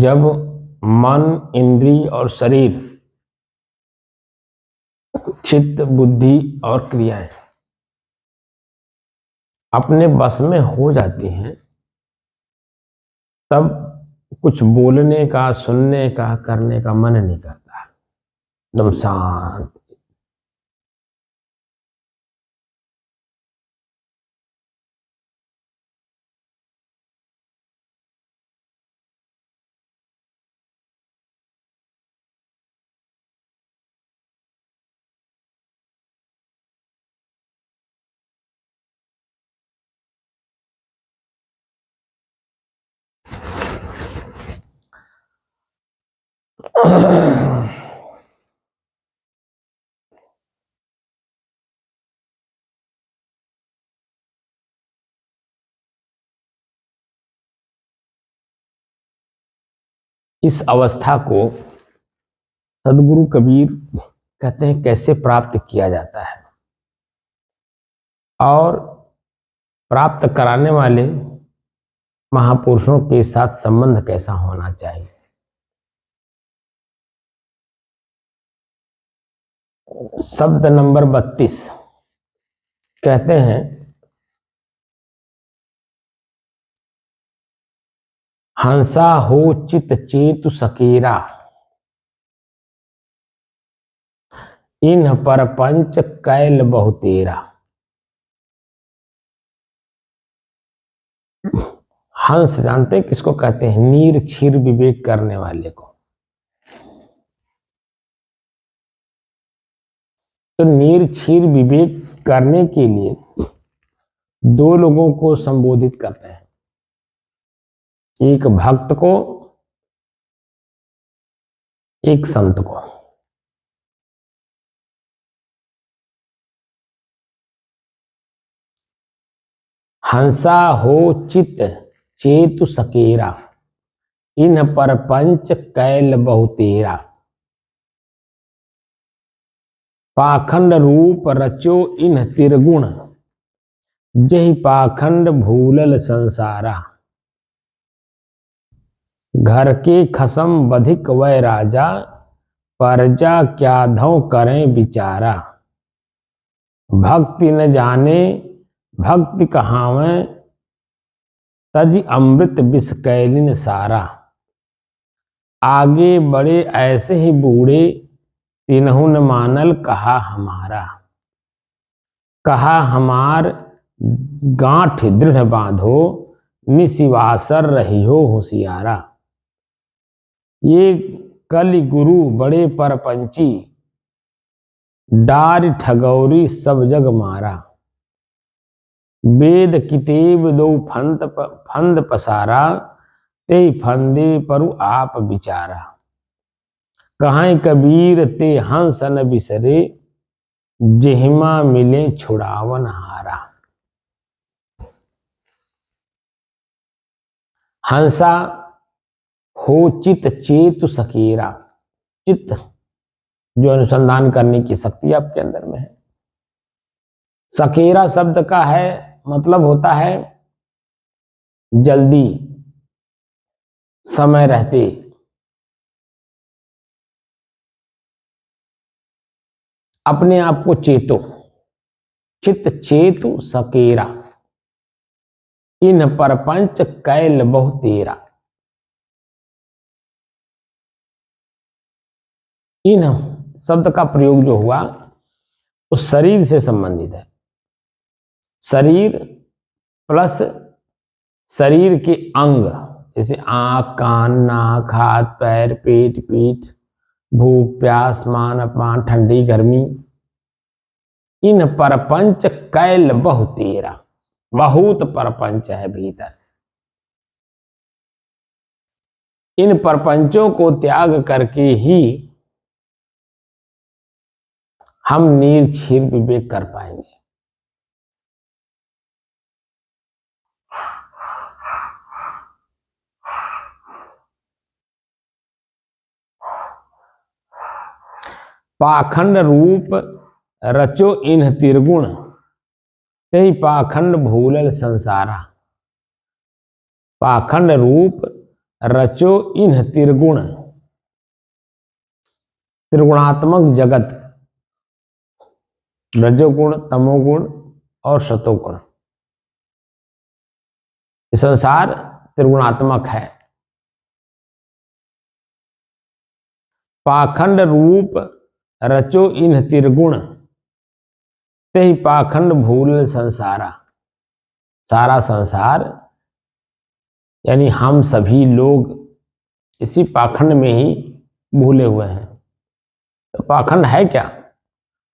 जब मन, इंद्रिय और शरीर, चित्त, बुद्धि और क्रियाएं अपने बस में हो जाती हैं, तब कुछ बोलने का, सुनने का, करने का मन नहीं करता। एकदम शांत। इस अवस्था को सदगुरु कबीर कहते हैं कैसे प्राप्त किया जाता है और प्राप्त कराने वाले महापुरुषों के साथ संबंध कैसा होना चाहिए। शब्द नंबर 32 कहते हैं, हंसा हो चित चेतु सकेरा, इन पर पंच कैल बहुतेरा। हंस जानते हैं किसको कहते हैं? नीर क्षीर विवेक करने वाले को। तो नीर क्षीर विवेक करने के लिए दो लोगों को संबोधित करते हैं, एक भक्त को, एक संत को। हंसा हो चित चेतु सकेरा, इन पर पंच कैल बहुतेरा। पाखंड रूप रचो इन तिरगुण, जहि पाखंड भूलल संसारा। घर के खसम बधिक वै राजा, परजा क्या धौ करें बिचारा। भक्ति न जाने भक्ति कहावै, तज अमृत विष कैलिन सारा। आगे बड़े ऐसे ही बूढ़े, तिन्हु न मानल कहा हमारा। कहा हमार गांठ दृढ़ बांधो, निशिवासर रही हो होशियारा। ये कलि गुरु बड़े परपंची, डार ठगौरी सब जग मारा। वेद कितेब दो फंद पसारा, ते फंदे परु आप बिचारा। कहें कबीर ते हंस न बिसरे, जिहिमा मिले छुड़ावन हारा। हंसा हो चित चेतु सकेरा, चित्त जो अनुसंधान करने की शक्ति आपके अंदर में है। सकेरा शब्द का है मतलब होता है जल्दी, समय रहते। अपने आप को चेतो, चित्त चेतु सकेरा, इन परपंच कैल बहुतेरा। इन शब्द का प्रयोग जो हुआ उस शरीर से संबंधित है। शरीर प्लस शरीर के अंग, जैसे आंख, कान, नाक, हाथ, पैर, पेट, पीठ, भूख, प्यास, मान, अपमान, ठंडी, गर्मी। इन परपंच कैल बहुतेरा, बहुत परपंच है भीतर। इन परपंचों को त्याग करके ही हम नीर क्षीर विवेक कर पाएंगे। पाखंड रूप रचो इन तिरगुण, ते पाखंड भूलल संसारा। पाखंड रूप रचो इन तिरगुण, त्रिगुणात्मक जगत, रजोगुण, तमोगुण और सतोगुण। संसार त्रिगुणात्मक है। पाखंड रूप रचो इन तिरगुण, ते पाखंड भूल संसारा। सारा संसार यानी हम सभी लोग इसी पाखंड में ही भूले हुए हैं। तो पाखंड है क्या?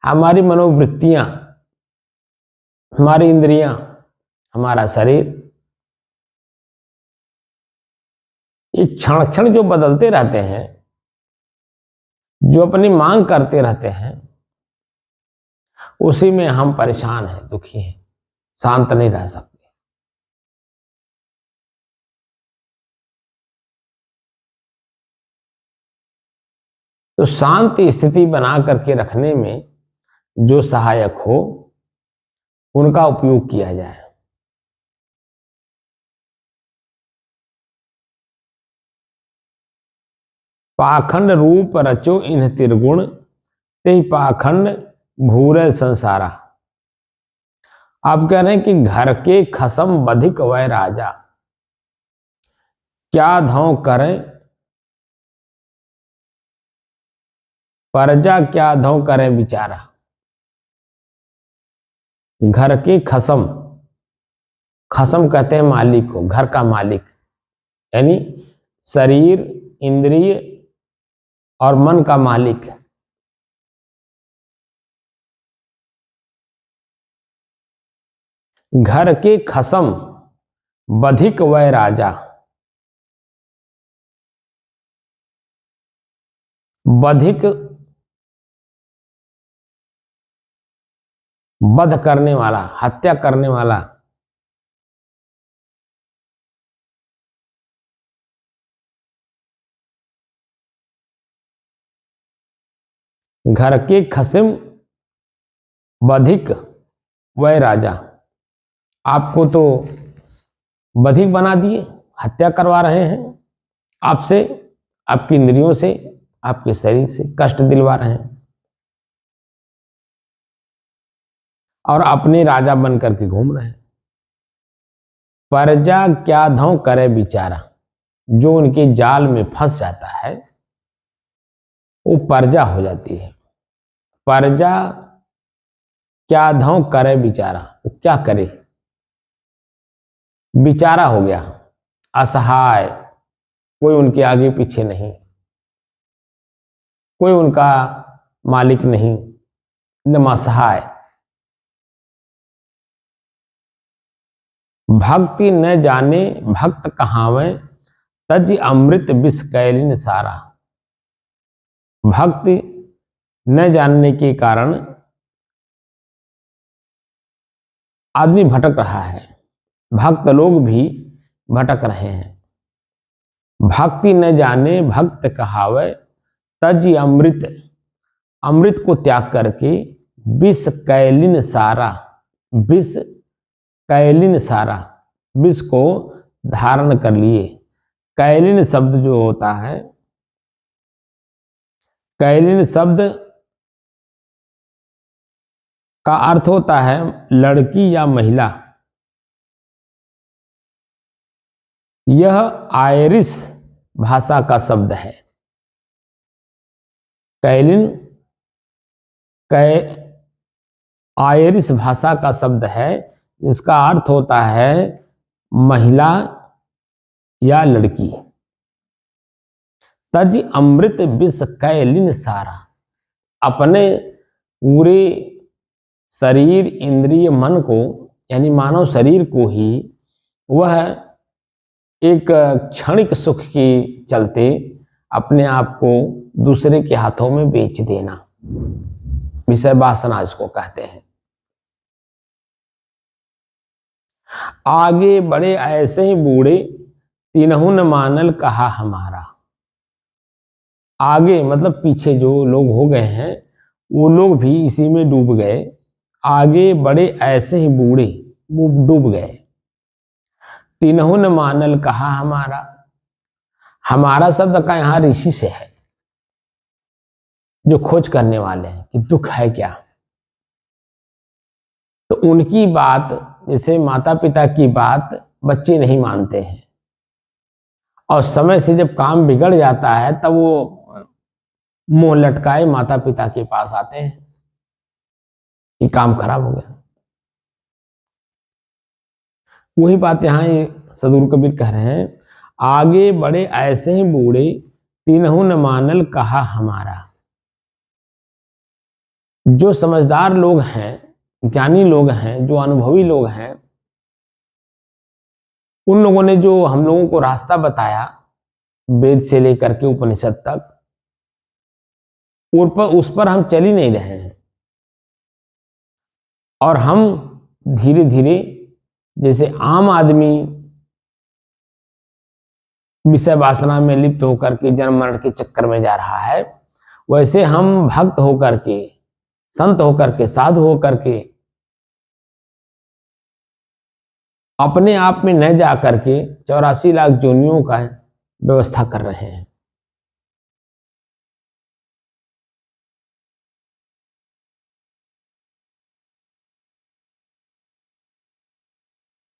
हमारी मनोवृत्तियां, हमारी इंद्रियां, हमारा शरीर, ये क्षण क्षण जो बदलते रहते हैं, जो अपनी मांग करते रहते हैं, उसी में हम परेशान हैं, दुखी हैं, शांत नहीं रह सकते। तो शांत स्थिति बना करके रखने में जो सहायक हो उनका उपयोग किया जाए। पाखंड रूप रचो इन तिरगुण, ते पाखंड भूरे संसारा। आप कह रहे हैं कि घर के खसम बधिक वै राजा, क्या धौ करें परजा, क्या धौ करें बिचारा। घर के खसम, खसम कहते हैं मालिक को, घर का मालिक, यानी शरीर, इंद्रिय और मन का मालिक। घर के खसम बधिक वै राजा, बधिक वध करने वाला, हत्या करने वाला, घर के खसम बधिक वै राजा, आपको तो बधिक बना दिए, हत्या करवा रहे हैं आपसे, आपकी इंद्रियों से, आपके शरीर से कष्ट दिलवा रहे हैं, और अपने राजा बन करके घूम रहे हैं। प्रजा क्या धौ करे बेचारा, जो उनके जाल में फंस जाता है वो प्रजा हो जाती है। प्रजा क्या धौ करे बेचारा, तो क्या करे, बेचारा हो गया, असहाय, कोई उनके आगे पीछे नहीं, कोई उनका मालिक नहीं, एकदम असहाय। भक्ति न जाने भक्त कहावे, तज अमृत विष कैलिन सारा। भक्ति न जानने के कारण आदमी भटक रहा है, भक्त लोग भी भटक रहे हैं। भक्ति न जाने भक्त कहावे, तज अमृत, अमृत को त्याग करके विष कैलिन सारा, विष कैलिन सारा, विष को धारण कर लिए। कैलिन शब्द जो होता है, कैलिन शब्द का अर्थ होता है लड़की या महिला। यह आयरिश भाषा का शब्द है। कैलिन आयरिश भाषा का शब्द है, इसका अर्थ होता है महिला या लड़की। तज अमृत विष कैलिन सारा, अपने पूरे शरीर, इंद्रिय, मन को, यानी मानव शरीर को ही वह एक क्षणिक सुख के चलते अपने आप को दूसरे के हाथों में बेच देना, विषय वासना इसको कहते हैं। आगे बढ़े ऐसे ही बूढ़े, तीनहु न मानल कहा हमारा। आगे मतलब पीछे जो लोग हो गए हैं वो लोग भी इसी में डूब गए। आगे बढ़े ऐसे ही बूढ़े, वो डूब गए। तीनहु न मानल कहा हमारा, हमारा शब्द का यहां ऋषि से है, जो खोज करने वाले हैं कि दुख है क्या। तो उनकी बात, जैसे माता पिता की बात बच्चे नहीं मानते हैं, और समय से जब काम बिगड़ जाता है तब वो मुंह लटकाए माता पिता के पास आते हैं कि काम खराब हो गया। वही बात यहां सदगुरु कबीर कह रहे हैं, आगे बढ़े ऐसे ही बूढ़े, तीनहु न मानल कहा हमारा। जो समझदार लोग हैं, ज्ञानी लोग हैं, जो अनुभवी लोग हैं, उन लोगों ने जो हम लोगों को रास्ता बताया वेद से लेकर के उपनिषद तक, उस पर हम चल ही नहीं रहे हैं, और हम धीरे धीरे, जैसे आम आदमी विषय वासना में लिप्त होकर के जन्म मरण के चक्कर में जा रहा है, वैसे हम भक्त होकर के, संत होकर के, साधु होकर के, अपने आप में न जा करके 84 लाख जोनियों का व्यवस्था कर रहे हैं।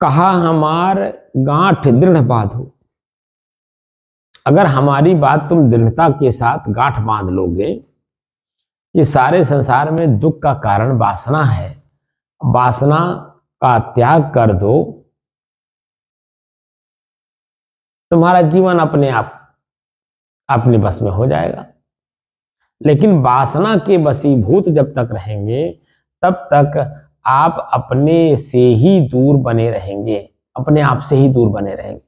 कहा हमार गांठ दृढ़ बांधो, अगर हमारी बात तुम दृढ़ता के साथ गांठ बांध लोगे, ये सारे संसार में दुख का कारण वासना है, वासना का त्याग कर दो, तुम्हारा जीवन अपने आप अपने बस में हो जाएगा। लेकिन वासना के वशीभूत जब तक रहेंगे तब तक आप अपने से ही दूर बने रहेंगे, अपने आप से ही दूर बने रहेंगे।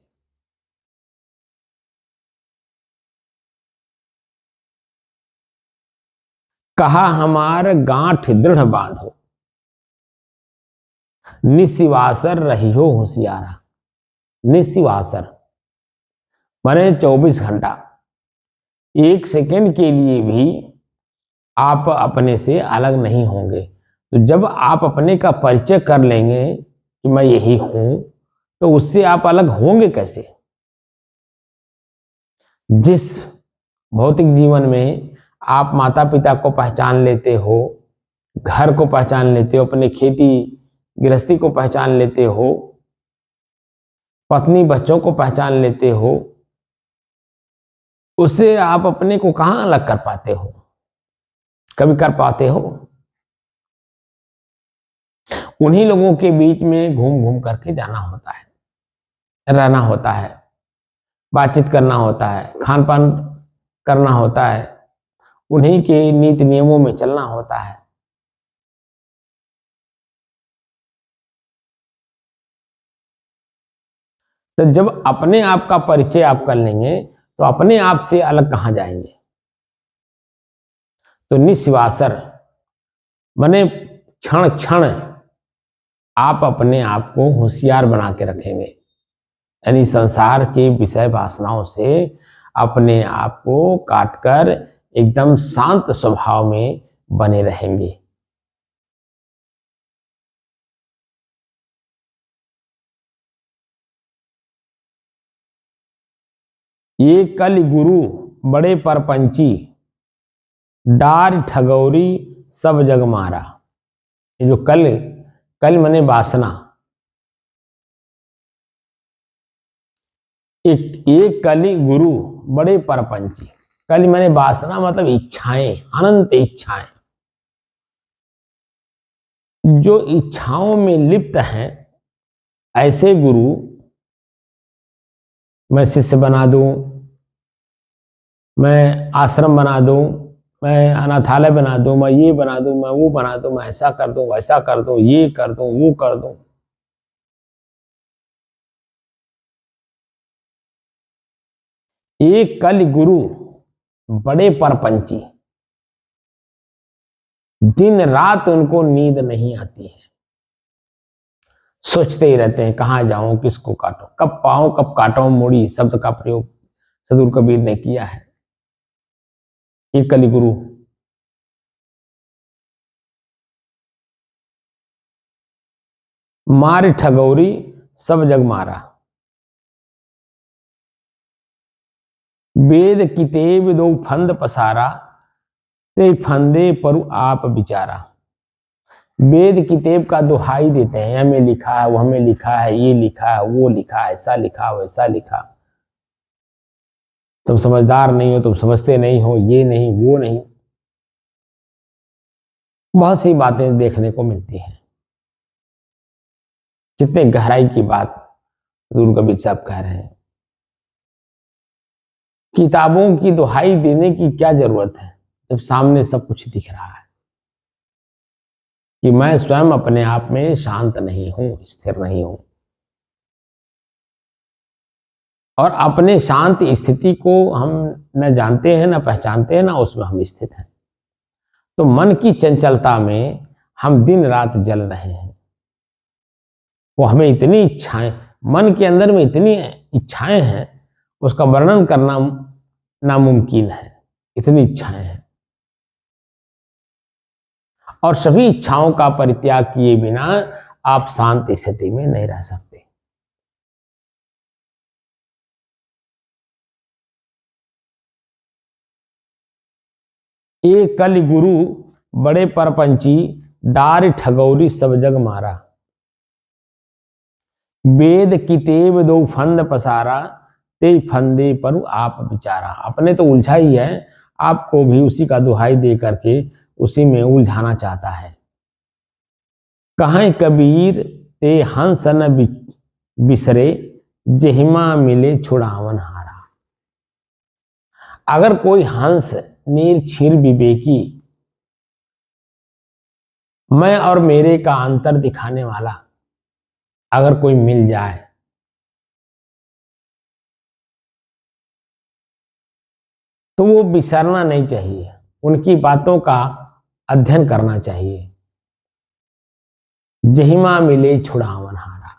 कहा हमार गांठ दृढ़ बांधो, निशिवासर रहियो होशियारा। निशिवासर माने 24 घंटा, एक सेकंड के लिए भी आप अपने से अलग नहीं होंगे। तो जब आप अपने का परिचय कर लेंगे कि मैं यही हूं, तो उससे आप अलग होंगे कैसे? जिस भौतिक जीवन में आप माता पिता को पहचान लेते हो, घर को पहचान लेते हो, अपने खेती गृहस्थी को पहचान लेते हो, पत्नी बच्चों को पहचान लेते हो, उससे आप अपने को कहां अलग कर पाते हो? कभी कर पाते हो? उन्हीं लोगों के बीच में घूम घूम करके जाना होता है, रहना होता है, बातचीत करना होता है, खान पान करना होता है, उन्हीं के नीति नियमों में चलना होता है। तो जब अपने आप का परिचय आप कर लेंगे तो अपने आप से अलग कहां जाएंगे? तो निस्वासर माने क्षण क्षण आप अपने आप को होशियार बना के रखेंगे, यानी संसार के विषय वासनाओं से अपने आप को काटकर एकदम शांत स्वभाव में बने रहेंगे। ये कल गुरु बड़े परपंची, डार ठगौरी सब जग मारा। ये जो कल, कल माने वासना, एक कली गुरु बड़े परपंची। कल माने वासना मतलब इच्छाएं, अनंत इच्छाएं। जो इच्छाओं में लिप्त हैं ऐसे गुरु मैं शिष्य बना दूं, मैं आश्रम बना दूं, मैं अनाथालय बना दूं, मैं ये बना दूं, मैं वो बना दूं, मैं ऐसा कर दूं, वैसा कर दूं, ये कर दूं, वो कर दूं। एक कल गुरु बड़े परपंची, दिन रात उनको नींद नहीं आती है, सोचते ही रहते हैं कहां जाऊं, किसको काटूं, कब पाऊं कब काटूं। मूड़ी शब्द का प्रयोग सदगुरु कबीर ने किया है। एक कली गुरु मार ठगौरी सब जग मारा, वेद कितेब दो फंद पसारा, ते फंदे परु आप बिचारा। वेद किताब का दुहाई देते हैं, हमें लिखा है, वो हमें लिखा है, ये लिखा है, वो लिखा है, ऐसा लिखा वैसा लिखा, तुम समझदार नहीं हो, तुम समझते नहीं हो, ये नहीं वो नहीं। बहुत सी बातें देखने को मिलती हैं। कितने गहराई की बात गुरु कबीर साहब कह रहे हैं। किताबों की दुहाई देने की क्या जरूरत है जब सामने सब कुछ दिख रहा है कि मैं स्वयं अपने आप में शांत नहीं हूं, स्थिर नहीं हूं। और अपने शांत स्थिति को हम न जानते हैं, न पहचानते हैं, न उसमें हम स्थित हैं। तो मन की चंचलता में हम दिन रात जल रहे हैं। वो हमें इतनी इच्छाएं, मन के अंदर में इतनी इच्छाएं हैं, उसका वर्णन करना नामुमकिन है, इतनी इच्छाएं हैं। और सभी इच्छाओं का परित्याग किए बिना आप शांत स्थिति में नहीं रह सकते। एक कल गुरु बड़े परपंची, डार ठगौरी सब जग मारा, वेद कितेब दो फंद पसारा, ते फंदे पर आप बिचारा। अपने तो उलझा ही है, आपको भी उसी का दुहाई दे करके उसी में उलझाना चाहता है। कहें कबीर ते हंस न बिसरे, जेहिमा मिले छुड़ावन हारा। अगर कोई हंस नीर क्षीर विवेकी, मैं और मेरे का अंतर दिखाने वाला अगर कोई मिल जाए तो वो बिसरना नहीं चाहिए, उनकी बातों का अध्ययन करना चाहिए। जहिमा मिले छुड़ावन हारा,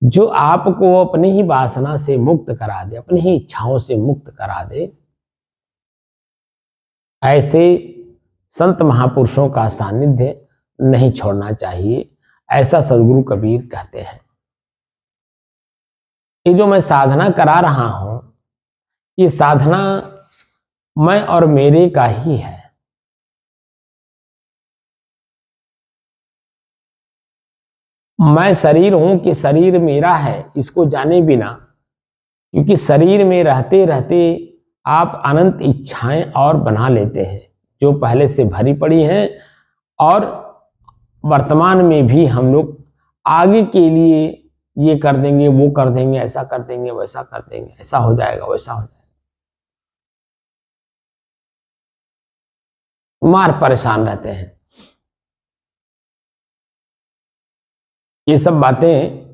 जो आपको अपनी ही वासना से मुक्त करा दे, अपनी ही इच्छाओं से मुक्त करा दे, ऐसे संत महापुरुषों का सानिध्य नहीं छोड़ना चाहिए, ऐसा सदगुरु कबीर कहते हैं। ये जो मैं साधना करा रहा हूं, ये साधना मैं और मेरे का ही है। मैं शरीर हूं कि शरीर मेरा है, इसको जाने बिना, क्योंकि शरीर में रहते रहते आप अनंत इच्छाएं और बना लेते हैं जो पहले से भरी पड़ी हैं, और वर्तमान में भी हम लोग आगे के लिए ये कर देंगे, वो कर देंगे, ऐसा कर देंगे, वैसा कर देंगे, ऐसा हो जाएगा, वैसा हो जाएगा, मार परेशान रहते हैं। ये सब बातें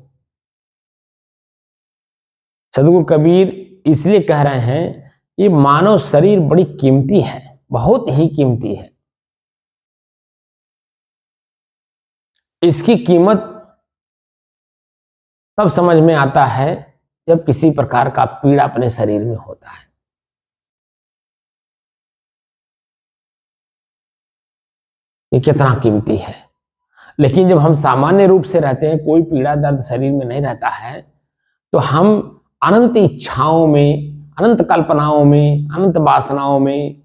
सदगुरु कबीर इसलिए कह रहे हैं, ये मानव शरीर बड़ी कीमती है, बहुत ही कीमती है। इसकी कीमत तब समझ में आता है जब किसी प्रकार का पीड़ा अपने शरीर में होता है। ये कितना कीमती है। लेकिन जब हम सामान्य रूप से रहते हैं, कोई पीड़ा दर्द शरीर में नहीं रहता है, तो हम अनंत इच्छाओं में, अनंत कल्पनाओं में, अनंत वासनाओं में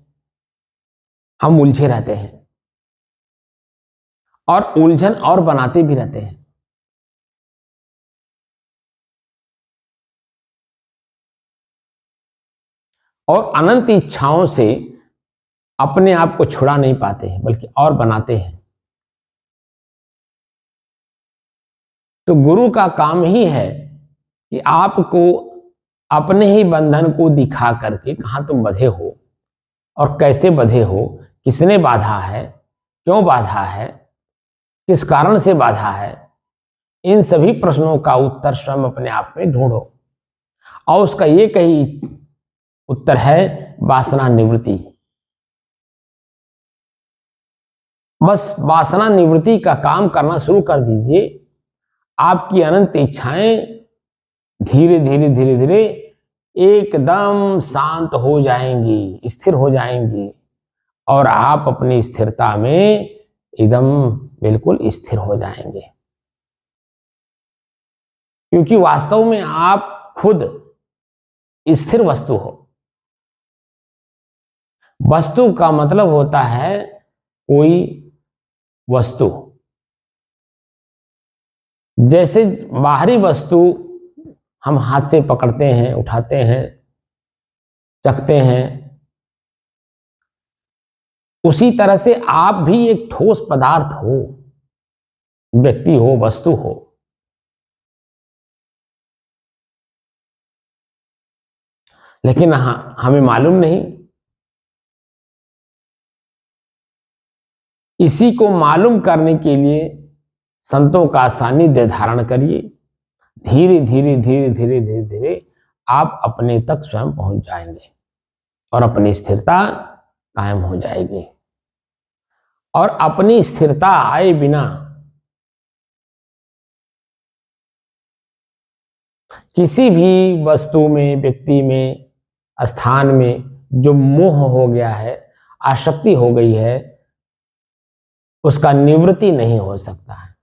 हम उलझे रहते हैं, और उलझन और बनाते भी रहते हैं। और अनंत इच्छाओं से अपने आप को छुड़ा नहीं पाते हैं, बल्कि और बनाते हैं। तो गुरु का काम ही है कि आपको अपने ही बंधन को दिखा करके, कहां तुम बंधे हो और कैसे बंधे हो, किसने बाधा है, क्यों बाधा है, किस कारण से बाधा है, इन सभी प्रश्नों का उत्तर स्वयं अपने आप में ढूंढो। और उसका एक ही उत्तर है, वासना निवृत्ति। बस वासना निवृत्ति का काम करना शुरू कर दीजिए, आपकी अनंत इच्छाएं धीरे धीरे धीरे धीरे एकदम शांत हो जाएंगी, स्थिर हो जाएंगी, और आप अपनी स्थिरता में एकदम बिल्कुल स्थिर हो जाएंगे। क्योंकि वास्तव में आप खुद स्थिर वस्तु हो। वस्तु का मतलब होता है कोई वस्तु। जैसे बाहरी वस्तु हम हाथ से पकड़ते हैं, उठाते हैं, चखते हैं, उसी तरह से आप भी एक ठोस पदार्थ हो, व्यक्ति हो, वस्तु हो। लेकिन हमें मालूम नहीं। इसी को मालूम करने के लिए संतों का सानिध्य धारण करिए। धीरे धीरे धीरे धीरे धीरे धीरे आप अपने तक स्वयं पहुंच जाएंगे और अपनी स्थिरता कायम हो जाएगी। और अपनी स्थिरता आए बिना किसी भी वस्तु में, व्यक्ति में, स्थान में जो मोह हो गया है, आसक्ति हो गई है, उसका निवृत्ति नहीं हो सकता है।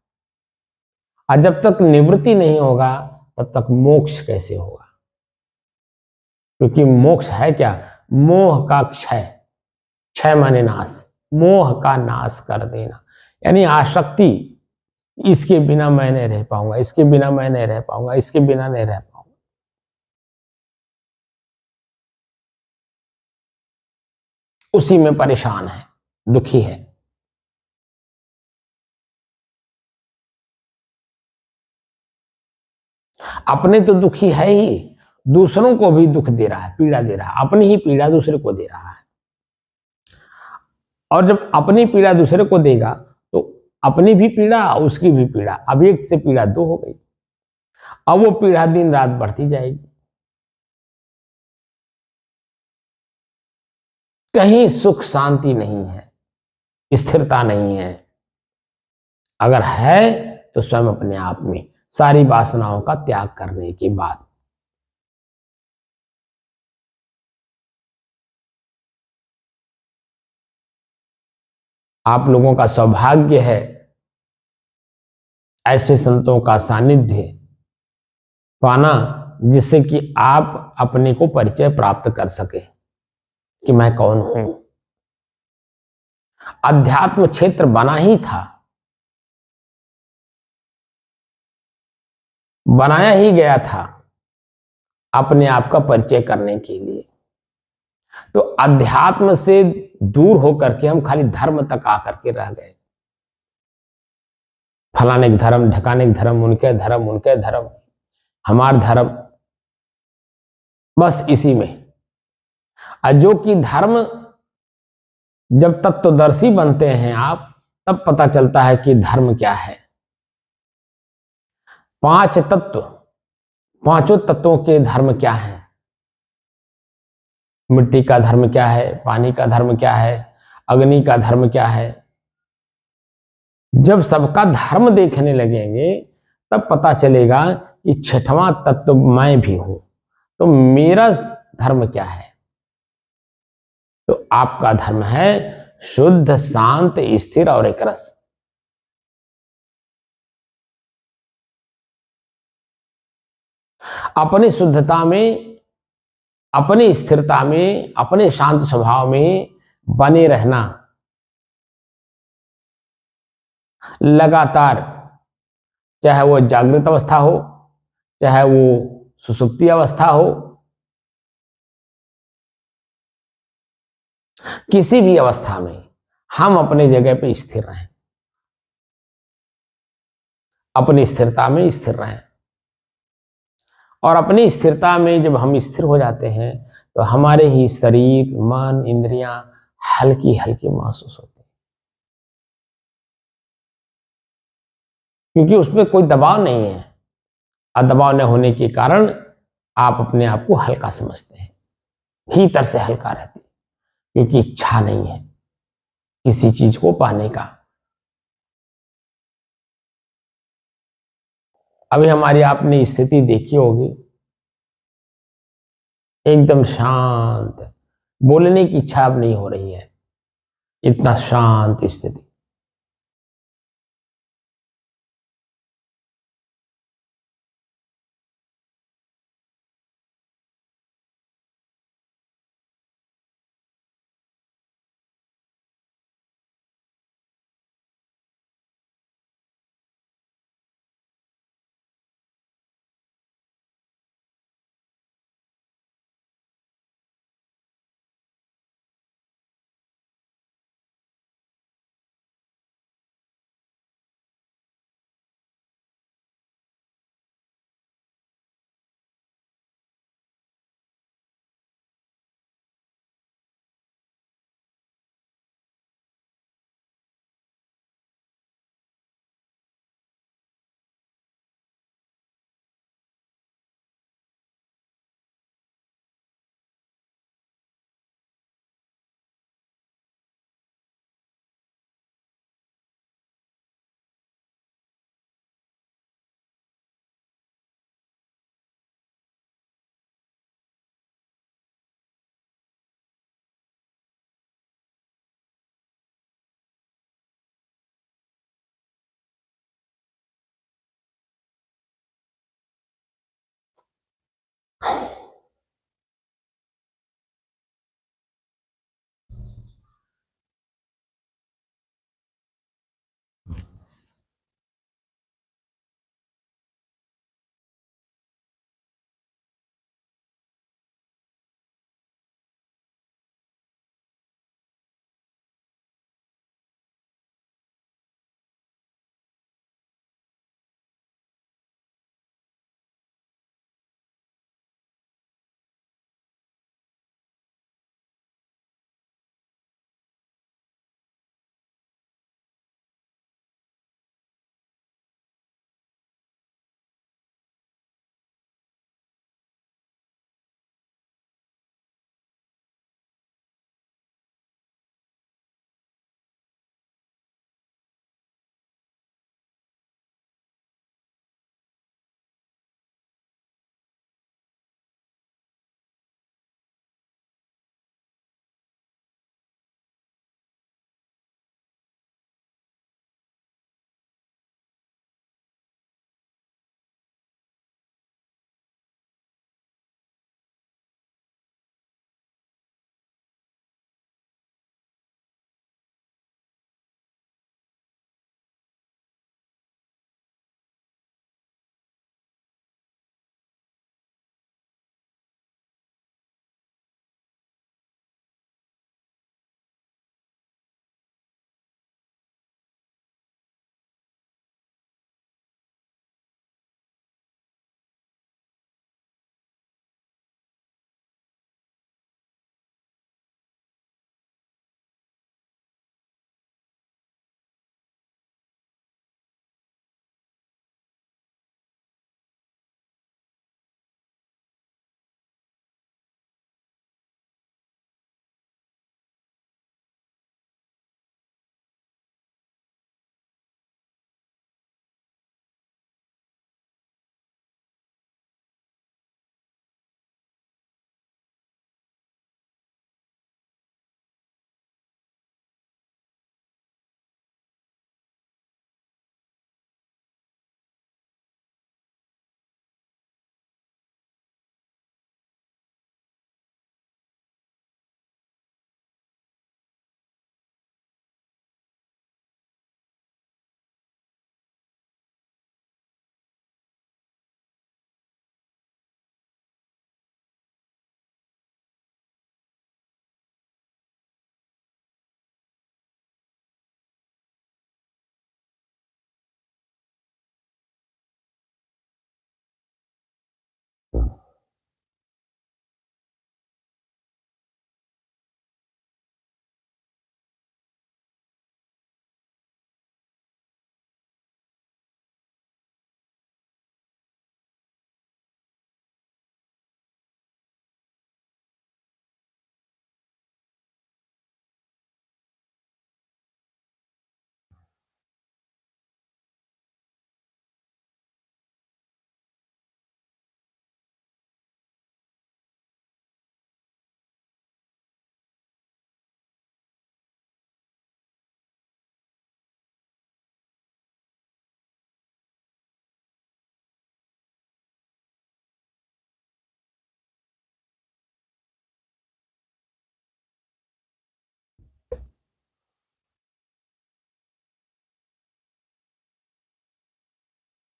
और जब तक निवृत्ति नहीं होगा तब तक मोक्ष कैसे होगा? क्योंकि मोक्ष है क्या? मोह का क्षय। क्षय माने नाश, मोह का नाश कर देना। यानी आसक्ति, इसके बिना मैं नहीं रह पाऊंगा, इसके बिना मैं नहीं रह पाऊंगा, इसके बिना नहीं रह पाऊंगा, उसी में परेशान है, दुखी है। अपने तो दुखी है ही, दूसरों को भी दुख दे रहा है, पीड़ा दे रहा है, अपनी ही पीड़ा दूसरे को दे रहा है। और जब अपनी पीड़ा दूसरे को देगा तो अपनी भी पीड़ा, उसकी भी पीड़ा, अब एक से पीड़ा दो हो गई। अब वो पीड़ा दिन रात बढ़ती जाएगी, कहीं सुख शांति नहीं है, स्थिरता नहीं है। अगर है तो स्वयं अपने आप में, सारी वासनाओं का त्याग करने के बाद। आप लोगों का सौभाग्य है ऐसे संतों का सानिध्य पाना, जिससे कि आप अपने को परिचय प्राप्त कर सके कि मैं कौन हूं। अध्यात्म क्षेत्र बना ही था, बनाया ही गया था अपने आप का परिचय करने के लिए। तो अध्यात्म से दूर होकर के हम खाली धर्म तक आकर के रह गए। फलाने के धर्म, ढकाने के धर्म, उनके धर्म, हमार धर्म, बस इसी में। जो कि धर्म, जब तत्वदर्शी बनते हैं आप, तब पता चलता है कि धर्म क्या है। पांच तत्व, पांचों तत्वों के धर्म क्या है। मिट्टी का धर्म क्या है, पानी का धर्म क्या है, अग्नि का धर्म क्या है। जब सबका धर्म देखने लगेंगे तब पता चलेगा कि छठवां तत्व मैं भी हूं। तो मेरा धर्म क्या है? तो आपका धर्म है शुद्ध, शांत, स्थिर और एक रस। अपनी शुद्धता में, अपनी स्थिरता में, अपने शांत स्वभाव में बने रहना लगातार, चाहे वो जागृत अवस्था हो, चाहे वो सुसुप्ति अवस्था हो, किसी भी अवस्था में हम अपने जगह पे स्थिर रहें, अपनी स्थिरता में स्थिर रहें। और अपनी स्थिरता में जब हम स्थिर हो जाते हैं तो हमारे ही शरीर, मन, इंद्रियां हल्की हल्की महसूस होती हैं, क्योंकि उसमें कोई दबाव नहीं है। और दबाव न होने के कारण आप अपने आप को हल्का समझते हैं, भीतर से हल्का रहती है, क्योंकि इच्छा नहीं है किसी चीज को पाने का। अभी हमारी आपने स्थिति देखी होगी, एकदम शांत, बोलने की इच्छा अब नहीं हो रही है, इतना शांत स्थिति।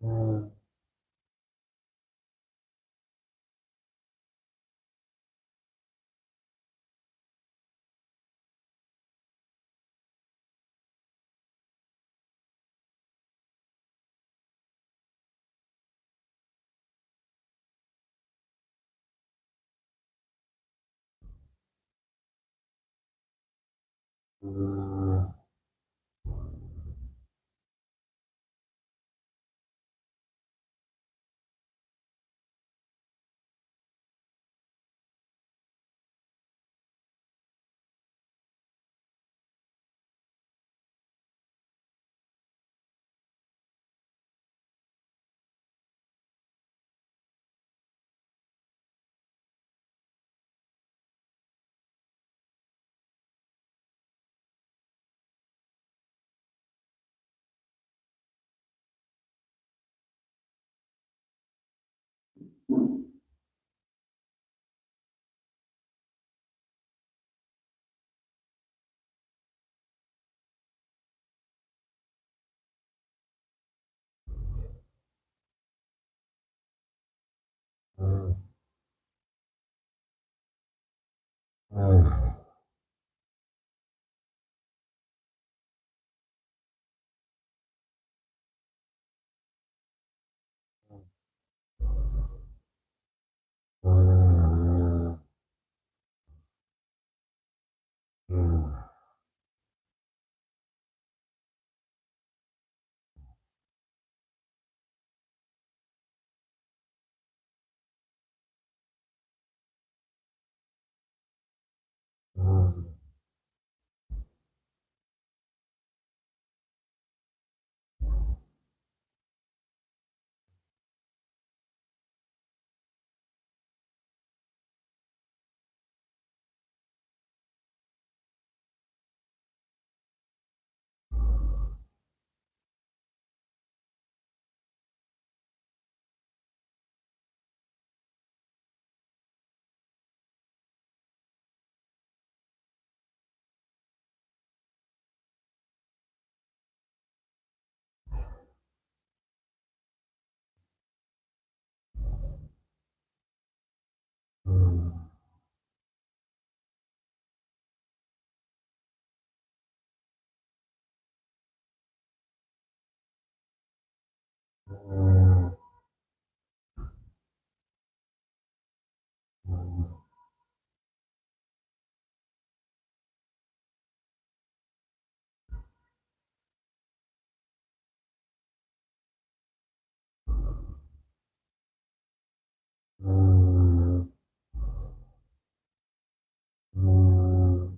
हम्म, हम्म, हम्म, हम्म, हम्म, हम्म, हम्म, हम्म, हम्म, हम्म,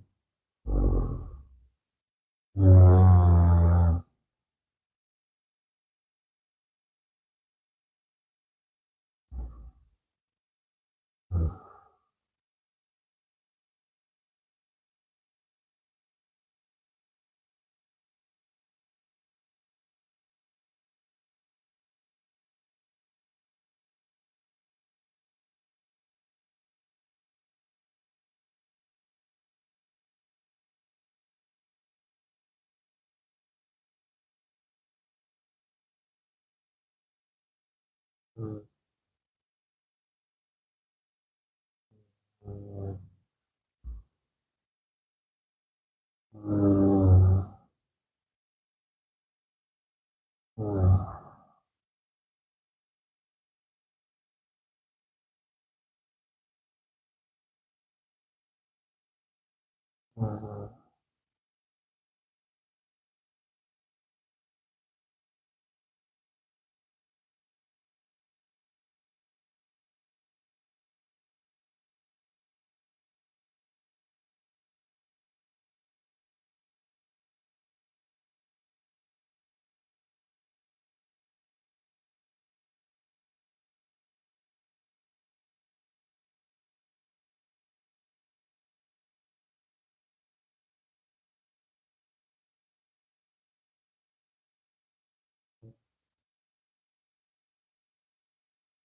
हम्म, हम्म, हम्म,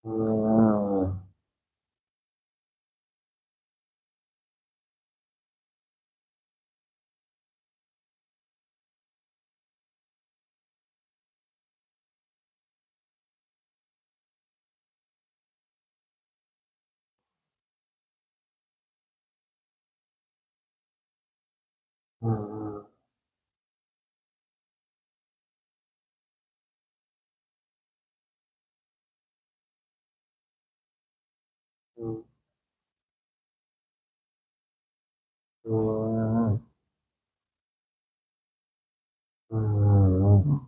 हम्म, हम्म, हम्म, हम्म, हम्म,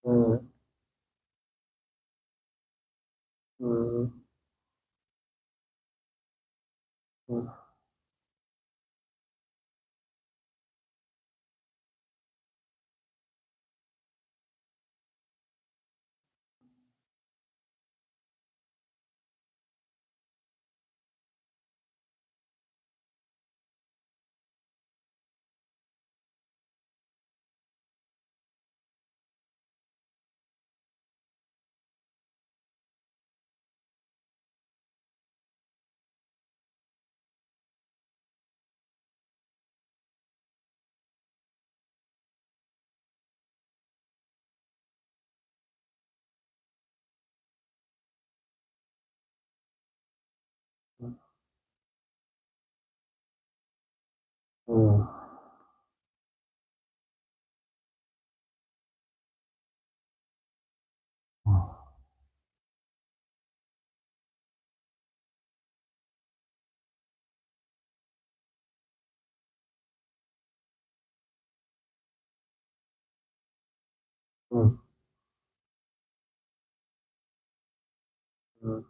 हम्म, हम्म, हम्म, हम्म, हम्म,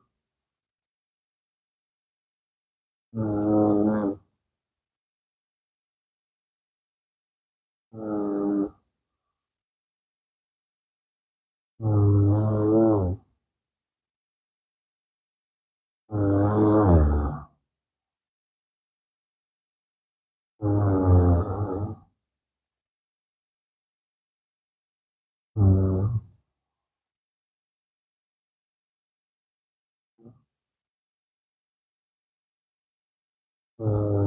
हम्म, हम्म, हम्म, हम्म,